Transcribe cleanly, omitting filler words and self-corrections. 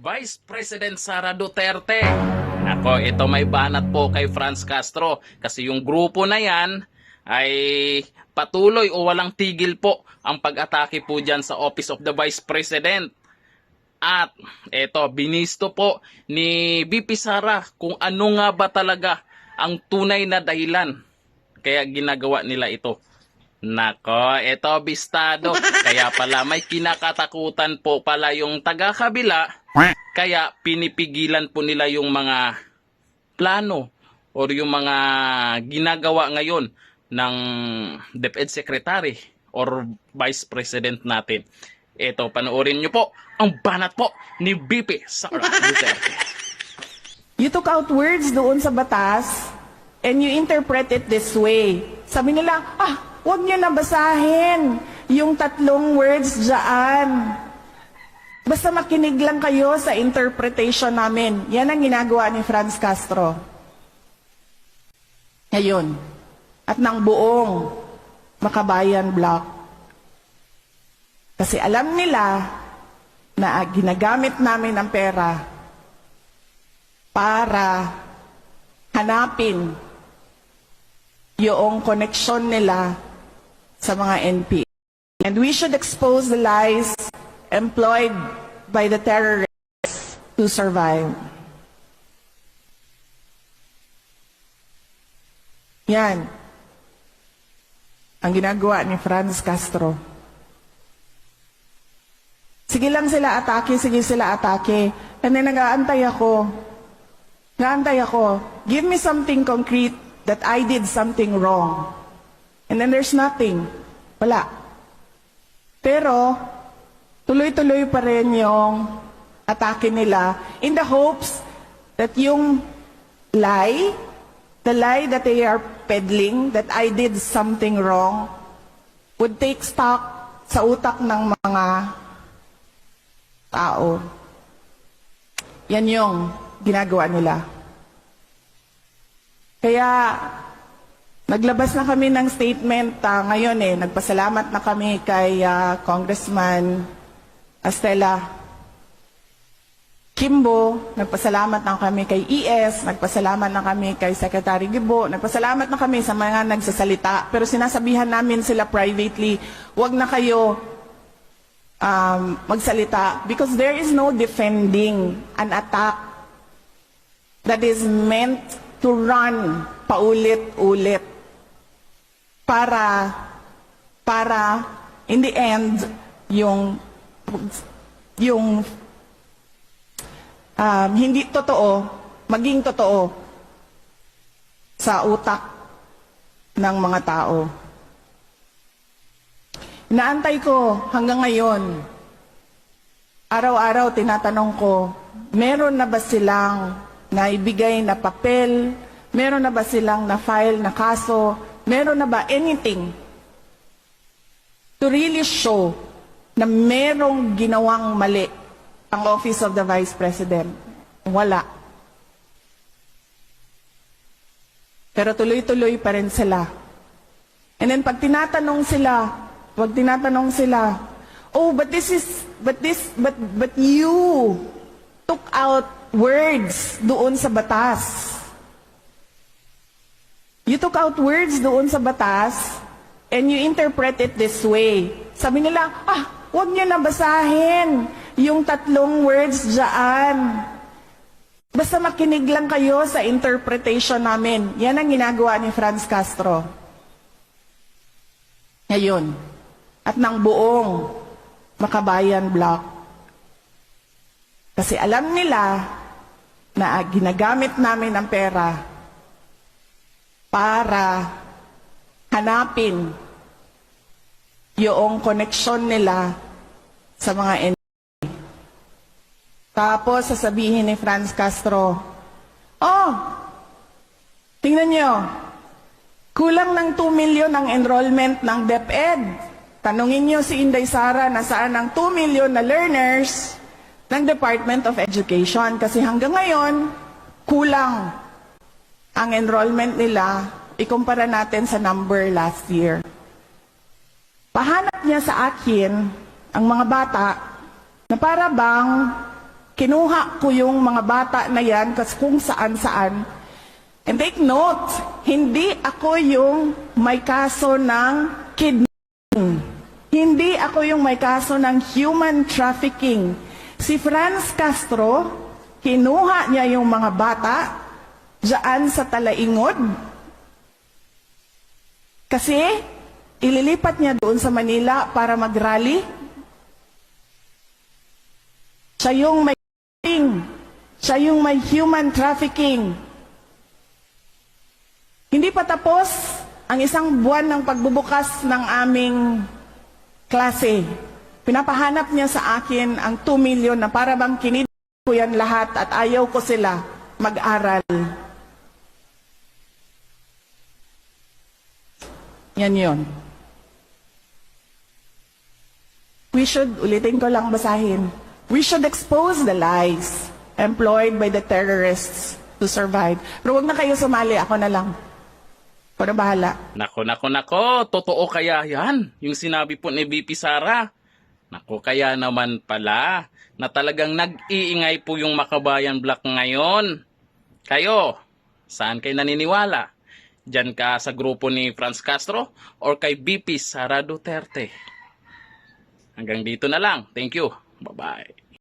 Vice President Sara Duterte. Ako, ito may banat po kay Franz Castro kasi yung grupo na yan ay patuloy o walang tigil po ang pag-atake po dyan sa Office of the Vice President. At ito, binisto po ni VP Sara kung ano nga ba talaga ang tunay na dahilan kaya ginagawa nila ito. Nako, ito bistado. Kaya pala may kinakatakutan po pala yung taga-kabila. Kaya pinipigilan po nila yung mga plano o yung mga ginagawa ngayon ng DepEd Secretary or Vice President natin. Ito, panoorin nyo po ang banat po ni VP Sara Duterte. You took out words doon sa batas and you interpret it this way. Sabi nila, huwag nyo na basahin yung 3 words dyan. Basta makinig lang kayo sa interpretation namin. Yan ang ginagawa ni Franz Castro. Ngayon. At ng buong Makabayan Bloc. Kasi alam nila na ginagamit namin ang pera para hanapin yung koneksyon nila sa mga NP. And we should expose the lies employed by the terrorists to survive. Yan ang ginagawa ni Franz Castro. Sige lang sila atake, sige sila atake. And then nag-aantay ako. Give me something concrete that I did something wrong. And then there's nothing. Wala. Pero, tuloy-tuloy pa rin yung atake nila in the hopes that yung lie, the lie that they are peddling, that I did something wrong, would take stock sa utak ng mga tao. Yan yung ginagawa nila. Kaya, naglabas na kami ng statement ngayon nagpasalamat na kami kay Congressman Estela Kimbo, nagpasalamat na kami kay ES, nagpasalamat na kami kay Secretary Gibo, nagpasalamat na kami sa mga nagsasalita. Pero sinasabihan namin sila privately, wag na kayo magsalita because there is no defending an attack that is meant to run paulit-ulit para in the end yung hindi totoo maging totoo sa utak ng mga tao. Inaantay ko hanggang ngayon, araw-araw tinatanong ko, meron na ba silang naibigay na papel? Meron na ba silang na-file na kaso? Meron na ba anything to really show na merong ginawang mali ang Office of the Vice President? Wala. Pero tuloy-tuloy pa rin sila. And then pag tinatanong sila, oh, but you took out words doon sa batas. You took out words doon sa batas and you interpret it this way. Sabi nila, huwag nyo na basahin yung 3 words dyan. Basta makinig lang kayo sa interpretation namin. Yan ang ginagawa ni Franz Castro. Ngayon. At ng buong Makabayan Bloc. Kasi alam nila na ginagamit namin ang pera para hanapin yung koneksyon nila sa mga NP. Tapos sasabihin ni Franz Castro, tingnan nyo, kulang ng 2 million ang enrollment ng DepEd. Tanungin nyo si Inday Sara na saan ang 2 million na learners ng Department of Education. Kasi hanggang ngayon, kulang ang enrollment nila, ikumpara natin sa number last year. Pahanap niya sa akin ang mga bata na para bang kinuha ko yung mga bata na yan kung saan-saan. And take note, hindi ako yung may kaso ng kidnapping. Hindi ako yung may kaso ng human trafficking. Si Franz Castro, kinuha niya yung mga bata diyan sa Talaingod. Kasi ililipat niya doon sa Manila para mag-rally. Siya yung may siya yung may human trafficking. Hindi pa tapos ang isang buwan ng pagbubukas ng aming klase. Pinapahanap niya sa akin ang 2 million na para bang kinidnap ko yan lahat at ayaw ko sila mag-aral. Yan yun. We should, ulitin ko lang basahin, we should expose the lies employed by the terrorists to survive. Pero huwag na kayo sumali, ako na lang. Ako na bahala. Nako, totoo kaya yan, yung sinabi po ni VP Sara. Nako, kaya naman pala na talagang nag-iingay po yung Makabayan Block ngayon. Kayo, saan kayo naniniwala? Diyan ka sa grupo ni Franz Castro or kay VP Sara Duterte? Hanggang dito na lang. Thank you. Bye-bye.